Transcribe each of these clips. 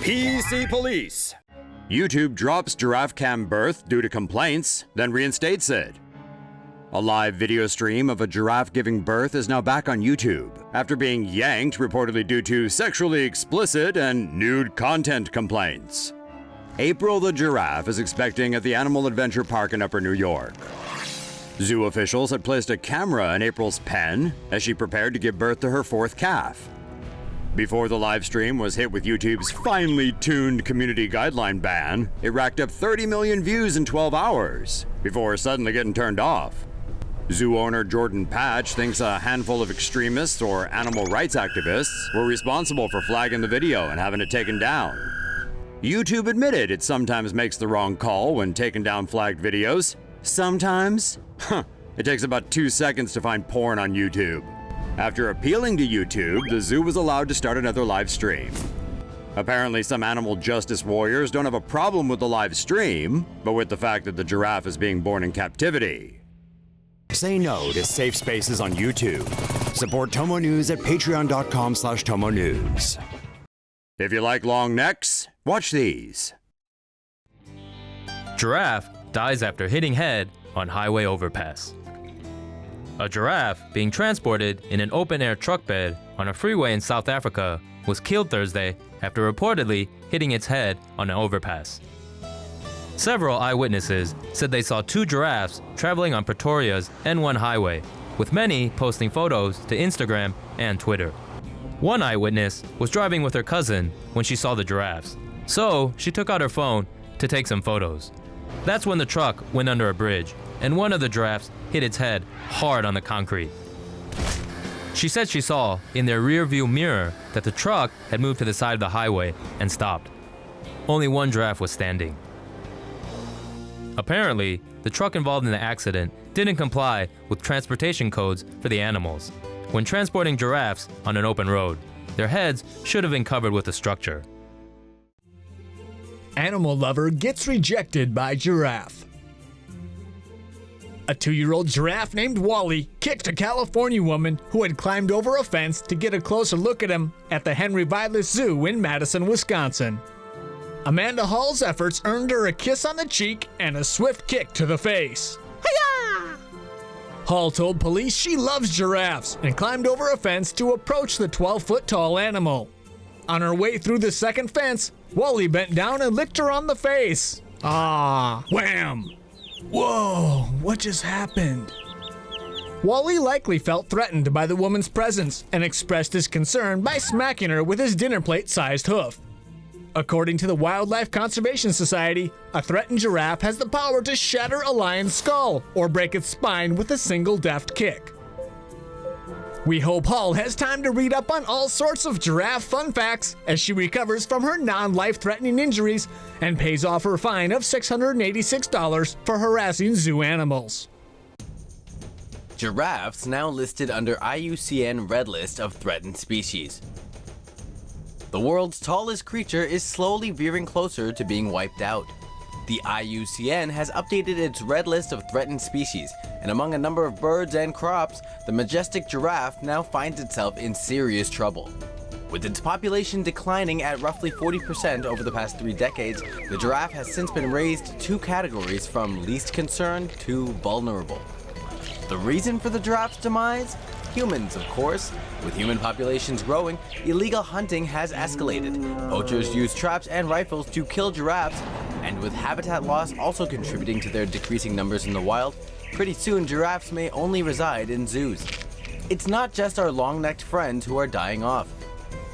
PC Police. YouTube drops giraffe cam birth due to complaints, then reinstates it. A live video stream of a giraffe giving birth is now back on YouTube, after being yanked reportedly due to sexually explicit and nude content complaints. April the giraffe is expecting at the Animal Adventure Park in Upper New York. Zoo officials had placed a camera in April's pen as she prepared to give birth to her fourth calf. Before the live stream was hit with YouTube's finely tuned community guideline ban, it racked up 30 million views in 12 hours, before suddenly getting turned off. Zoo owner Jordan Patch thinks a handful of extremists or animal rights activists were responsible for flagging the video and having it taken down. YouTube admitted it sometimes makes the wrong call when taking down flagged videos. Sometimes? It takes about 2 seconds to find porn on YouTube. After appealing to YouTube, the zoo was allowed to start another live stream. Apparently, some animal justice warriors don't have a problem with the live stream, but with the fact that the giraffe is being born in captivity. Say no to safe spaces on YouTube. Support TomoNews at patreon.com/TomoNews. If you like long necks, watch these. Giraffe dies after hitting head on highway overpass. A giraffe being transported in an open-air truck bed on a freeway in South Africa was killed Thursday after reportedly hitting its head on an overpass. Several eyewitnesses said they saw two giraffes traveling on Pretoria's N1 highway, with many posting photos to Instagram and Twitter. One eyewitness was driving with her cousin when she saw the giraffes, so she took out her phone to take some photos. That's when the truck went under a bridge, and one of the giraffes hit its head hard on the concrete. She said she saw in their rear view mirror that the truck had moved to the side of the highway and stopped. Only one giraffe was standing. Apparently, the truck involved in the accident didn't comply with transportation codes for the animals. When transporting giraffes on an open road, their heads should have been covered with a structure. Animal lover gets rejected by giraffe. A 2-year-old giraffe named Wally kicked a California woman who had climbed over a fence to get a closer look at him at the Henry Vilas Zoo in Madison, Wisconsin. Amanda Hall's efforts earned her a kiss on the cheek and a swift kick to the face. Hi-ya! Hall told police she loves giraffes and climbed over a fence to approach the 12-foot-tall animal. On her way through the second fence, Wally bent down and licked her on the face. Ah, wham! Whoa, what just happened? Wally likely felt threatened by the woman's presence and expressed his concern by smacking her with his dinner plate-sized hoof. According to the Wildlife Conservation Society, a threatened giraffe has the power to shatter a lion's skull or break its spine with a single deft kick. We hope Hall has time to read up on all sorts of giraffe fun facts as she recovers from her non-life-threatening injuries and pays off her fine of $686 for harassing zoo animals. Giraffes now listed under IUCN Red List of Threatened Species. The world's tallest creature is slowly veering closer to being wiped out. The IUCN has updated its red list of threatened species, and among a number of birds and crops, the majestic giraffe now finds itself in serious trouble. With its population declining at roughly 40% over the past 3 decades, the giraffe has since been raised 2 categories from least concern to vulnerable. The reason for the giraffe's demise? Humans, of course. With human populations growing, illegal hunting has escalated. Poachers use traps and rifles to kill giraffes, and with habitat loss also contributing to their decreasing numbers in the wild, pretty soon giraffes may only reside in zoos. It's not just our long-necked friends who are dying off.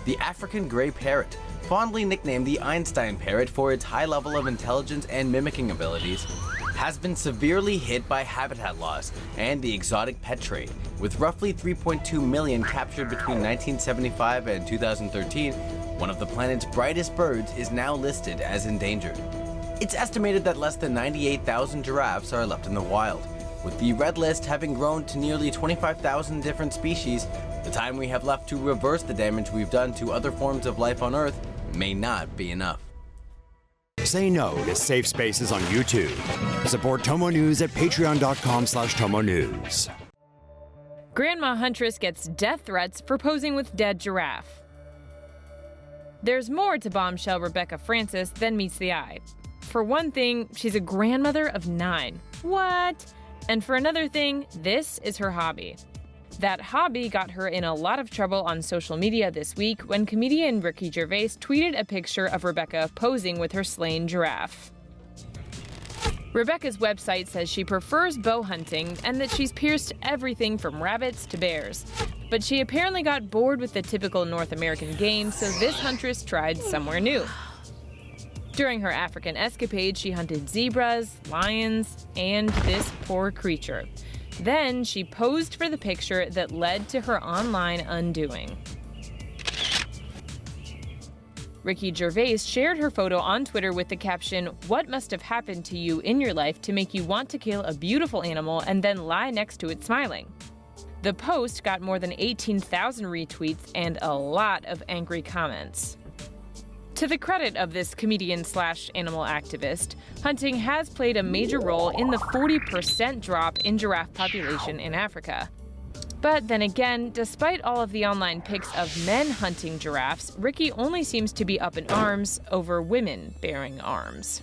The African gray parrot, fondly nicknamed the Einstein parrot for its high level of intelligence and mimicking abilities, has been severely hit by habitat loss and the exotic pet trade. With roughly 3.2 million captured between 1975 and 2013, one of the planet's brightest birds is now listed as endangered. It's estimated that less than 98,000 giraffes are left in the wild. With the red list having grown to nearly 25,000 different species, the time we have left to reverse the damage we've done to other forms of life on Earth may not be enough. Say no to safe spaces on YouTube. Support TomoNews at patreon.com/TomoNews. Grandma Huntress gets death threats for posing with dead giraffe. There's more to bombshell Rebecca Francis than meets the eye. For one thing, she's a grandmother of 9. What? And for another thing, this is her hobby. That hobby got her in a lot of trouble on social media this week when comedian Ricky Gervais tweeted a picture of Rebecca posing with her slain giraffe. Rebecca's website says she prefers bow hunting and that she's pierced everything from rabbits to bears. But she apparently got bored with the typical North American game, so this huntress tried somewhere new. During her African escapade, she hunted zebras, lions, and this poor creature. Then she posed for the picture that led to her online undoing. Ricky Gervais shared her photo on Twitter with the caption, "What must have happened to you in your life to make you want to kill a beautiful animal and then lie next to it smiling?" The post got more than 18,000 retweets and a lot of angry comments. To the credit of this comedian/animal activist, hunting has played a major role in the 40% drop in giraffe population in Africa. But then again, despite all of the online pics of men hunting giraffes, Ricky only seems to be up in arms over women bearing arms.